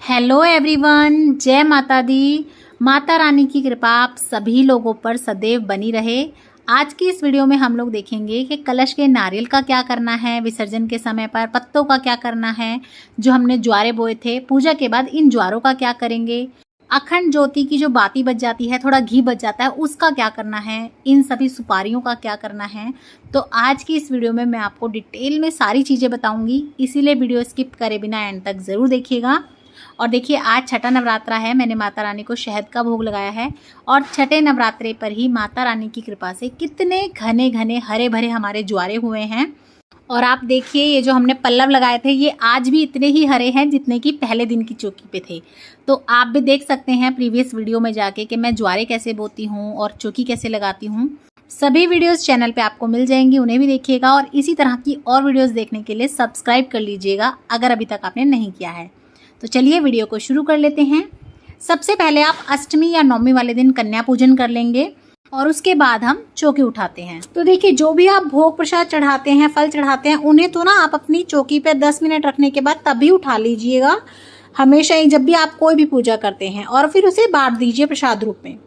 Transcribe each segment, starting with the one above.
Hello everyone, जय माता दी। माता रानी की कृपा आप सभी लोगों पर सदैव बनी रहे। आज की इस वीडियो में हम लोग देखेंगे कि कलश के नारियल का क्या करना है, विसर्जन के समय पर पत्तों का क्या करना है, जो हमने ज्वारे बोए थे पूजा के बाद इन ज्वारों का क्या करेंगे, अखंड ज्योति की जो बाती बच जाती है, थोड़ा घी बच जाता है, उसका क्या करना है, इन सभी सुपारियों का क्या करना है। तो आज की इस वीडियो में मैं आपको डिटेल में सारी चीज़ें बताऊंगी, इसीलिए वीडियो स्किप करे बिना एंड तक ज़रूर देखिएगा। और देखिए, आज छठा नवरात्रा है, मैंने माता रानी को शहद का भोग लगाया है और छठे नवरात्रे पर ही माता रानी की कृपा से कितने घने घने हरे भरे हमारे ज्वारे हुए हैं। और आप देखिए, ये जो हमने पल्लव लगाए थे ये आज भी इतने ही हरे हैं जितने कि पहले दिन की चौकी पे थे। तो आप भी देख सकते हैं प्रीवियस वीडियो में जाके कि मैं ज्वारे कैसे बोती हूँ और चौकी कैसे लगाती हूँ। सभी वीडियोस चैनल पे आपको मिल जाएंगी, उन्हें भी देखिएगा और इसी तरह की और वीडियोस देखने के लिए सब्सक्राइब कर लीजिएगा अगर अभी तक आपने नहीं किया है। तो चलिए वीडियो को शुरू कर लेते हैं। सबसे पहले आप अष्टमी या नवमी वाले दिन कन्या पूजन कर लेंगे और उसके बाद हम चौकी उठाते हैं। तो देखिए, जो भी आप भोग प्रसाद चढ़ाते हैं, फल चढ़ाते हैं, उन्हें तो ना आप अपनी चौकी पे 10 मिनट रखने के बाद तभी उठा लीजिएगा, हमेशा ही जब भी आप कोई भी पूजा करते हैं, और फिर उसे बांट दीजिए प्रसाद रूप में।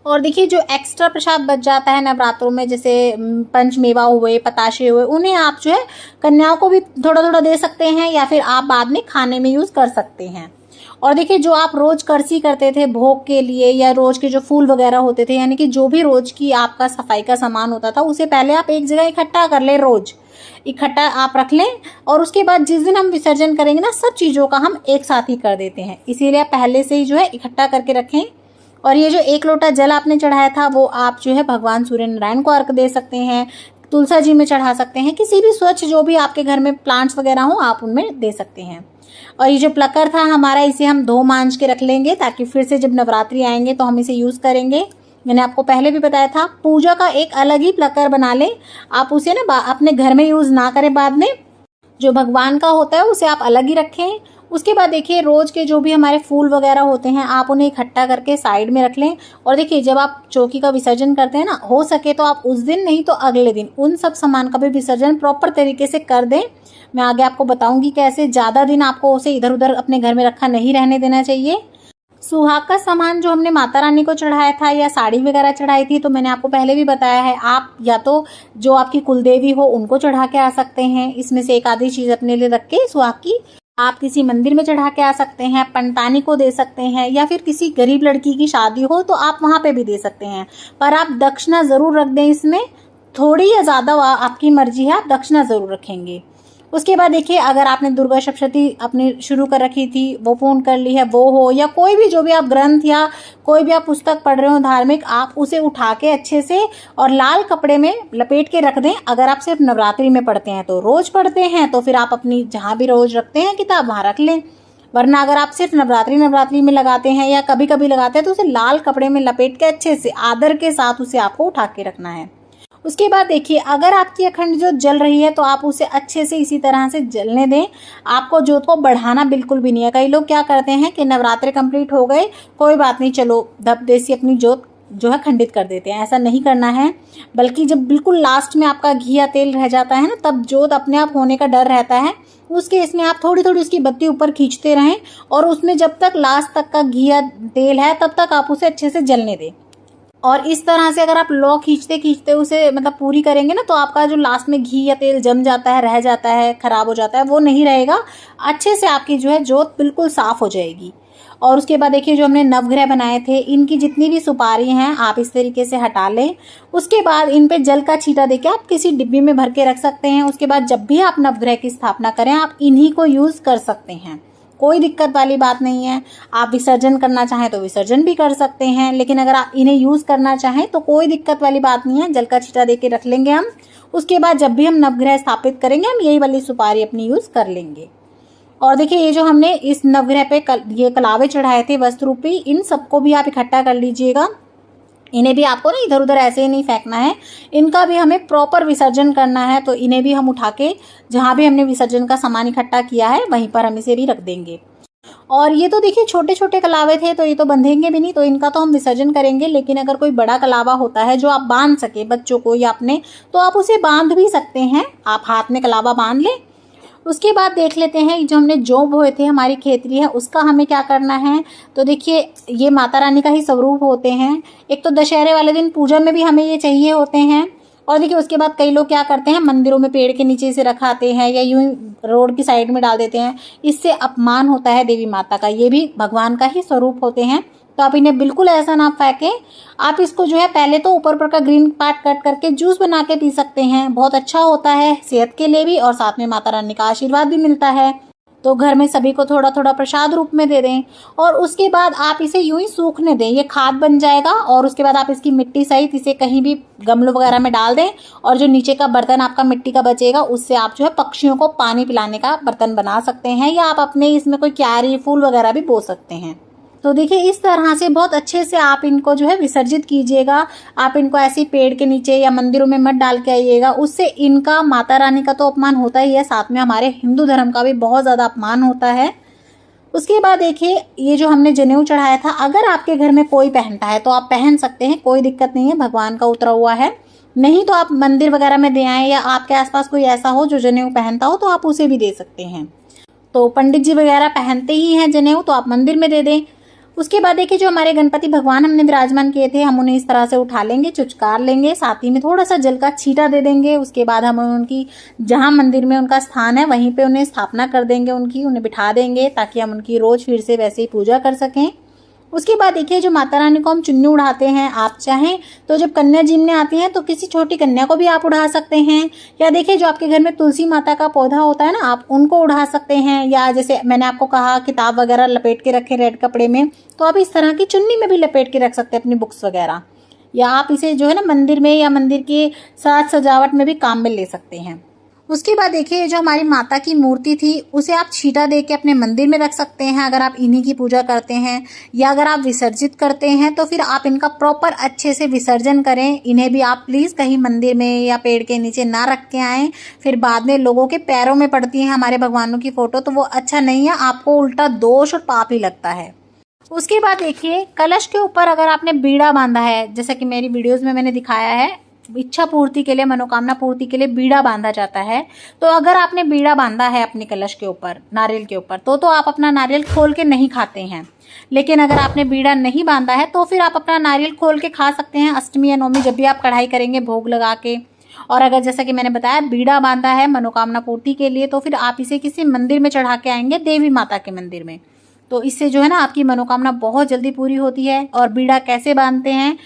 और देखिए, जो एक्स्ट्रा प्रसाद बच जाता है नवरात्रों में, जैसे पंचमेवा हुए, पताशे हुए, उन्हें आप जो है कन्याओं को भी थोड़ा थोड़ा दे सकते हैं या फिर आप बाद में खाने में यूज कर सकते हैं। और देखिए, जो आप रोज करसी करते थे भोग के लिए या रोज के जो फूल वगैरह होते थे, यानी कि जो भी रोज की आपका सफाई का सामान होता था, उसे पहले आप एक जगह इकट्ठा कर ले, रोज इकट्ठा आप रख लें। और उसके बाद जिस दिन हम विसर्जन करेंगे ना, सब चीजों का हम एक साथ ही कर देते हैं, इसीलिए आप पहले से ही जो है इकट्ठा करके रखें। और ये जो 1 लोटा जल आपने चढ़ाया था, वो आप जो है भगवान सूर्य नारायण को अर्घ दे सकते हैं, तुलसा जी में चढ़ा सकते हैं, किसी भी स्वच्छ जो भी आपके घर में प्लांट्स वगैरह हो आप उनमें दे सकते हैं। और ये जो प्लकर था हमारा, इसे हम धो मांज के रख लेंगे ताकि फिर से जब नवरात्रि आएंगे तो हम इसे यूज करेंगे। मैंने आपको पहले भी बताया था, पूजा का एक अलग ही प्लकर बना लें, आप उसे ना अपने घर में यूज ना करें, बाद में जो भगवान का होता है उसे आप अलग ही रखें। उसके बाद देखिए, रोज के जो भी हमारे फूल वगैरह होते हैं आप उन्हें इकट्ठा करके साइड में रख लें। और देखिए, जब आप चौकी का विसर्जन करते हैं ना, हो सके तो आप उस दिन नहीं तो अगले दिन उन सब सामान का भी विसर्जन प्रॉपर तरीके से कर दें। मैं आगे आपको बताऊंगी कैसे। ज़्यादा दिन आपको उसे इधर उधर अपने घर में रखा नहीं रहने देना चाहिए। सुहाग का सामान जो हमने माता रानी को चढ़ाया था या साड़ी वगैरह चढ़ाई थी, तो मैंने आपको पहले भी बताया है, आप या तो जो आपकी कुलदेवी हो उनको चढ़ा के आ सकते हैं, इसमें से एक आधी चीज़ अपने लिए रख के सुहाग की आप किसी मंदिर में चढ़ा के आ सकते हैं, पंतानी को दे सकते हैं, या फिर किसी गरीब लड़की की शादी हो तो आप वहां पे भी दे सकते हैं। पर आप दक्षिणा जरूर रख दें, इसमें थोड़ी या ज़्यादा आपकी मर्जी है, आप दक्षिणा जरूर रखेंगे। उसके बाद देखिए, अगर आपने दुर्गा सप्तशती अपनी शुरू कर रखी थी, वो पूर्ण कर ली है, वो हो या कोई भी जो भी आप ग्रंथ या कोई भी आप पुस्तक पढ़ रहे हो धार्मिक, आप उसे उठा के अच्छे से और लाल कपड़े में लपेट के रख दें। अगर आप सिर्फ नवरात्रि में पढ़ते हैं तो रोज पढ़ते हैं तो फिर आप अपनी जहाँ भी रोज रखते हैं किताब वहाँ रख लें, वरना अगर आप सिर्फ नवरात्रि में लगाते हैं या कभी कभी लगाते हैं तो उसे लाल कपड़े में लपेट के अच्छे से आदर के साथ उसे आपको उठा के रखना है। उसके बाद देखिए, अगर आपकी अखंड ज्योत जल रही है तो आप उसे अच्छे से इसी तरह से जलने दें, आपको ज्योत को बढ़ाना बिल्कुल भी नहीं है। कई लोग क्या करते हैं कि नवरात्रे कंप्लीट हो गए, कोई बात नहीं, चलो धपधे अपनी ज्योत जो है खंडित कर देते हैं। ऐसा नहीं करना है, बल्कि जब बिल्कुल लास्ट में आपका घी या तेल रह जाता है ना, तब ज्योत अपने आप होने का डर रहता है। उस केस में आप थोड़ी थोड़ी उसकी बत्ती ऊपर खींचते रहें और उसमें जब तक लास्ट तक का घी या तेल है तब तक आप उसे अच्छे से जलने दें। और इस तरह से अगर आप लौ खींचते खींचते उसे मतलब पूरी करेंगे ना, तो आपका जो लास्ट में घी या तेल जम जाता है, रह जाता है, खराब हो जाता है, वो नहीं रहेगा। अच्छे से आपकी जो है ज्योत बिल्कुल साफ हो जाएगी। और उसके बाद देखिए, जो हमने नवग्रह बनाए थे, इनकी जितनी भी सुपारी हैं आप इस तरीके से हटा लें। उसके बाद इन पे जल का छींटा देके आप किसी डिब्बी में भर के रख सकते हैं। उसके बाद जब भी आप नवग्रह की स्थापना करें, आप इन्हीं को यूज कर सकते हैं, कोई दिक्कत वाली बात नहीं है। आप विसर्जन करना चाहें तो विसर्जन भी कर सकते हैं, लेकिन अगर आप इन्हें यूज करना चाहें तो कोई दिक्कत वाली बात नहीं है, जल का छींटा देके रख लेंगे हम। उसके बाद जब भी हम नवग्रह स्थापित करेंगे, हम यही वाली सुपारी अपनी यूज कर लेंगे। और देखिए, ये जो हमने इस नवग्रह पे ये कलावे चढ़ाए थे वस्त्र रूपी, इन सबको भी आप इकट्ठा कर लीजिएगा। इन्हें भी आपको ना इधर उधर ऐसे ही नहीं फेंकना है, इनका भी हमें प्रॉपर विसर्जन करना है। तो इन्हें भी हम उठा के जहाँ भी हमने विसर्जन का सामान इकट्ठा किया है वहीं पर हम इसे भी रख देंगे। और ये तो देखिए छोटे छोटे कलावे थे, तो ये तो बंधेंगे भी नहीं, तो इनका तो हम विसर्जन करेंगे। लेकिन अगर कोई बड़ा कलावा होता है जो आप बांध सके बच्चों को या अपने, तो आप उसे बांध भी सकते हैं। आप हाथ में कलावा बांध लें उसके बाद देख लेते हैं जो हमने जौ बोए थे, हमारी खेतरी है, उसका हमें क्या करना है। तो देखिए ये माता रानी का ही स्वरूप होते हैं। एक तो दशहरे वाले दिन पूजा में भी हमें ये चाहिए होते हैं। और देखिए उसके बाद कई लोग क्या करते हैं, मंदिरों में पेड़ के नीचे से रखाते हैं या यूं रोड की साइड में डाल देते हैं। इससे अपमान होता है देवी माता का, ये भी भगवान का ही स्वरूप होते हैं। तो आप इन्हें बिल्कुल ऐसा ना फेंकें। आप इसको जो है पहले तो ऊपर ऊपर का ग्रीन पार्ट कट करके जूस बना के पी सकते हैं, बहुत अच्छा होता है सेहत के लिए भी, और साथ में माता रानी का आशीर्वाद भी मिलता है। तो घर में सभी को थोड़ा थोड़ा प्रसाद रूप में दे दें और उसके बाद आप इसे यूं ही सूखने दें, ये खाद बन जाएगा। और उसके बाद आप इसकी मिट्टी सहित इसे कहीं भी गमलों वगैरह में डाल दें और जो नीचे का बर्तन आपका मिट्टी का बचेगा उससे आप जो है पक्षियों को पानी पिलाने का बर्तन बना सकते हैं, या आप अपने इसमें कोई क्यारी फूल वगैरह भी बो सकते हैं। तो देखिए इस तरह से बहुत अच्छे से आप इनको जो है विसर्जित कीजिएगा। आप इनको ऐसे पेड़ के नीचे या मंदिरों में मत डाल के आइएगा, उससे इनका माता रानी का तो अपमान होता ही है, साथ में हमारे हिंदू धर्म का भी बहुत ज़्यादा अपमान होता है। उसके बाद देखिए ये जो हमने जनेऊ चढ़ाया था, अगर आपके घर में कोई पहनता है तो आप पहन सकते हैं, कोई दिक्कत नहीं है, भगवान का उतरा हुआ है। नहीं तो आप मंदिर वगैरह में दे आएँ, या आपके आसपास कोई ऐसा हो जो जनेऊ पहनता हो तो आप उसे भी दे सकते हैं। तो पंडित जी वगैरह पहनते ही हैं जनेऊ, तो आप मंदिर में दे दें। उसके बाद देखिए जो हमारे गणपति भगवान हमने विराजमान किए थे, हम उन्हें इस तरह से उठा लेंगे, चुचकार लेंगे, साथ ही में थोड़ा सा जल का छींटा दे देंगे। उसके बाद हम उनकी जहाँ मंदिर में उनका स्थान है वहीं पे उन्हें स्थापना कर देंगे, उन्हें बिठा देंगे ताकि हम उनकी रोज फिर से वैसे ही पूजा कर सकें। उसके बाद देखिए जो माता रानी को हम चुन्नी उड़ाते हैं, आप चाहें तो जब कन्या जीमने आती हैं तो किसी छोटी कन्या को भी आप उड़ा सकते हैं, या देखिए जो आपके घर में तुलसी माता का पौधा होता है ना, आप उनको उड़ा सकते हैं, या जैसे मैंने आपको कहा किताब वगैरह लपेट के रखें रेड कपड़े में, तो आप इस तरह की चुन्नी में भी लपेट के रख सकते हैं अपनी बुक्स वगैरह, या आप इसे जो है ना मंदिर में या मंदिर की साज सजावट में भी काम में ले सकते हैं। उसके बाद देखिए जो हमारी माता की मूर्ति थी उसे आप छींटा दे के अपने मंदिर में रख सकते हैं, अगर आप इन्हीं की पूजा करते हैं, या अगर आप विसर्जित करते हैं तो फिर आप इनका प्रॉपर अच्छे से विसर्जन करें। इन्हें भी आप प्लीज़ कहीं मंदिर में या पेड़ के नीचे ना रख के आएँ, फिर बाद में लोगों के पैरों में पड़ती हैं हमारे भगवानों की फ़ोटो, तो वो अच्छा नहीं है, आपको उल्टा दोष और पाप ही लगता है। उसके बाद देखिए कलश के ऊपर अगर आपने बीड़ा बांधा है, जैसा कि मेरी वीडियोज़ में मैंने दिखाया है, इच्छा पूर्ति के लिए, मनोकामना पूर्ति के लिए बीड़ा बांधा जाता है। तो अगर आपने बीड़ा बांधा है अपने कलश के ऊपर, नारियल के ऊपर, तो आप अपना नारियल खोल के नहीं खाते हैं। लेकिन अगर आपने बीड़ा नहीं बांधा है तो फिर आप अपना नारियल खोल के खा सकते हैं अष्टमी या नवमी, जब भी आप कढ़ाई करेंगे भोग लगा के। और अगर जैसा कि मैंने बताया बीड़ा बांधा है मनोकामना पूर्ति के लिए, तो फिर आप इसे किसी मंदिर में चढ़ा के आएंगे, देवी माता के मंदिर में, तो इससे जो है ना आपकी मनोकामना बहुत जल्दी पूरी होती है। और बीड़ा कैसे बांधते हैं,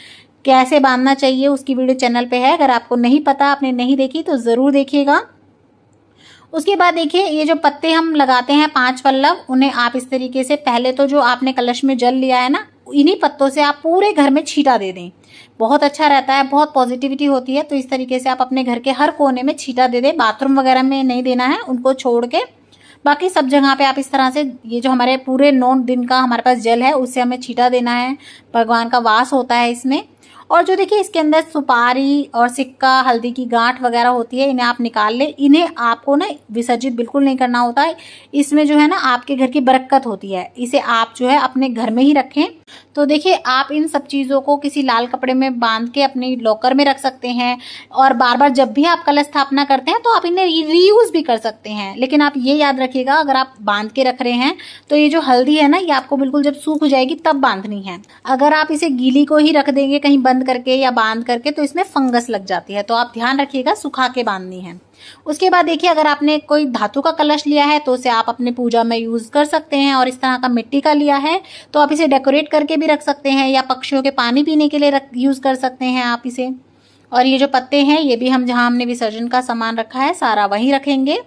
कैसे बांधना चाहिए, उसकी वीडियो चैनल पे है, अगर आपको नहीं पता, आपने नहीं देखी तो ज़रूर देखिएगा। उसके बाद देखिए ये जो पत्ते हम लगाते हैं 5 पल्लव, उन्हें आप इस तरीके से, पहले तो जो आपने कलश में जल लिया है ना, इन्हीं पत्तों से आप पूरे घर में छींटा दे दें, बहुत अच्छा रहता है, बहुत पॉजिटिविटी होती है। तो इस तरीके से आप अपने घर के हर कोने में छींटा दे दें, बाथरूम वगैरह में नहीं देना है, उनको छोड़ के बाकी सब जगह पे आप इस तरह से, ये जो हमारे पूरे 9 दिन का हमारे पास जल है उससे हमें छींटा देना है, भगवान का वास होता है इसमें। और जो देखिए इसके अंदर सुपारी और सिक्का, हल्दी की गांठ वगैरह होती है, इन्हें आप निकाल ले। इन्हें आपको ना विसर्जित बिल्कुल नहीं करना होता है, इसमें जो है ना आपके घर की बरकत होती है, इसे आप जो है अपने घर में ही रखें। तो देखिए आप इन सब चीज़ों को किसी लाल कपड़े में बांध के अपने लॉकर में रख सकते हैं, और बार बार जब भी आप कलश स्थापना करते हैं तो आप इन्हें रीयूज़ भी कर सकते हैं। लेकिन आप ये याद रखिएगा, अगर आप बांध के रख रहे हैं तो ये जो हल्दी है ना, ये आपको बिल्कुल जब सूख जाएगी तब बांधनी है। अगर आप इसे गीली को ही रख देंगे कहीं बंद करके या बांध करके, तो इसमें फंगस लग जाती है, तो आप ध्यान रखिएगा सुखा के बांधनी है। उसके बाद देखिए अगर आपने कोई धातु का कलश लिया है तो उसे आप अपने पूजा में यूज कर सकते हैं, और इस तरह का मिट्टी का लिया है तो आप इसे डेकोरेट करके भी रख सकते हैं, या पक्षियों के पानी पीने के लिए यूज कर सकते हैं आप इसे। और ये जो पत्ते हैं ये भी हम जहां हमने विसर्जन का सामान रखा है सारा वहीं रखेंगे।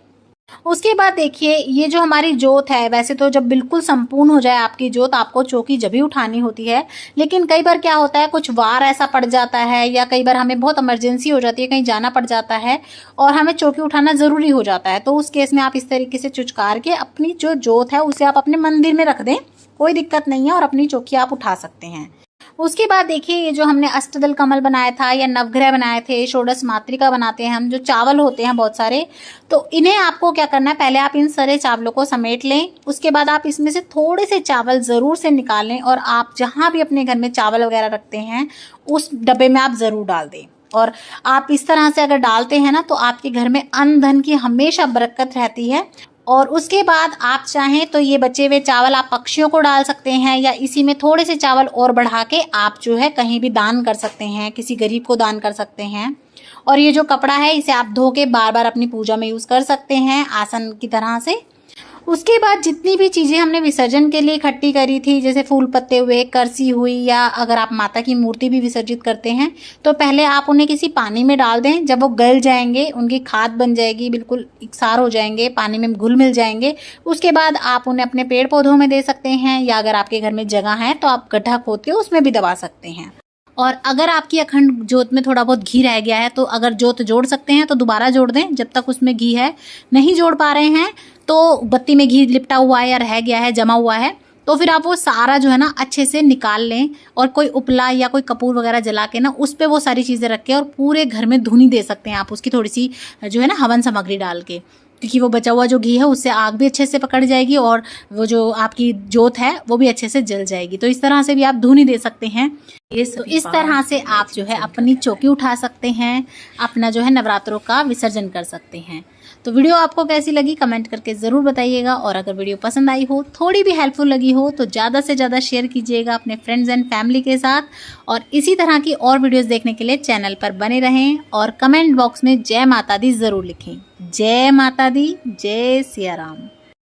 उसके बाद देखिए ये जो हमारी जोत है, वैसे तो जब बिल्कुल संपूर्ण हो जाए आपकी जोत, आपको चौकी जब ही उठानी होती है, लेकिन कई बार क्या होता है कुछ वार ऐसा पड़ जाता है, या कई बार हमें बहुत इमरजेंसी हो जाती है, कहीं जाना पड़ जाता है और हमें चौकी उठाना ज़रूरी हो जाता है, तो उस केस में आप इस तरीके से चुचकार के अपनी जो जोत है उसे आप अपने मंदिर में रख दें, कोई दिक्कत नहीं है, और अपनी चौकी आप उठा सकते हैं। उसके बाद देखिए ये जो हमने अष्टदल कमल बनाया था या नवग्रह बनाए थे, षोडश मातृका बनाते हैं हम, जो चावल होते हैं बहुत सारे, तो इन्हें आपको क्या करना है, पहले आप इन सारे चावलों को समेट लें। उसके बाद आप इसमें से थोड़े से चावल ज़रूर से निकालें, और आप जहाँ भी अपने घर में चावल वगैरह रखते हैं उस डब्बे में आप ज़रूर डाल दें। और आप इस तरह से अगर डालते हैं ना तो आपके घर में अन्न धन की हमेशा बरकत रहती है। और उसके बाद आप चाहें तो ये बचे हुए चावल आप पक्षियों को डाल सकते हैं, या इसी में थोड़े से चावल और बढ़ा के आप जो है कहीं भी दान कर सकते हैं, किसी गरीब को दान कर सकते हैं। और ये जो कपड़ा है इसे आप धो के बार बार अपनी पूजा में यूज़ कर सकते हैं आसन की तरह से। उसके बाद जितनी भी चीज़ें हमने विसर्जन के लिए इकट्ठी करी थी, जैसे फूल पत्ते हुए, करसी हुई, या अगर आप माता की मूर्ति भी विसर्जित करते हैं तो पहले आप उन्हें किसी पानी में डाल दें। जब वो गल जाएंगे, उनकी खाद बन जाएगी, बिल्कुल इकसार हो जाएंगे, पानी में घुल मिल जाएंगे, उसके बाद आप उन्हें अपने पेड़ पौधों में दे सकते हैं, या अगर आपके घर में जगह है तो आप गड्ढा खोद के उसमें भी दबा सकते हैं। और अगर आपकी अखंड जोत में थोड़ा बहुत घी रह गया है तो अगर जोत जोड़ सकते हैं तो दोबारा जोड़ दें जब तक उसमें घी है। नहीं जोड़ पा रहे हैं तो बत्ती में घी लिपटा हुआ है या रह गया है, जमा हुआ है, तो फिर आप वो सारा जो है ना अच्छे से निकाल लें और कोई उपला या कोई कपूर वगैरह जला के ना उस पर वो सारी चीज़ें रख के और पूरे घर में धुनी दे सकते हैं आप उसकी थोड़ी सी जो है ना हवन सामग्री डाल के, क्योंकि वो बचा हुआ जो घी है उससे आग भी अच्छे से पकड़ जाएगी और वो जो आपकी जोत है वो भी अच्छे से जल जाएगी। तो इस तरह से भी आप धुनी दे सकते हैं। तो इस तरह से आप जो है अपनी चौकी उठा सकते हैं, अपना जो है नवरात्रों का विसर्जन कर सकते हैं। तो वीडियो आपको कैसी लगी कमेंट करके ज़रूर बताइएगा, और अगर वीडियो पसंद आई हो, थोड़ी भी हेल्पफुल लगी हो तो ज़्यादा से ज़्यादा शेयर कीजिएगा अपने फ्रेंड्स एंड फैमिली के साथ। और इसी तरह की और वीडियोस देखने के लिए चैनल पर बने रहें और कमेंट बॉक्स में जय माता दी ज़रूर लिखें। जय माता दी, जय सिया राम।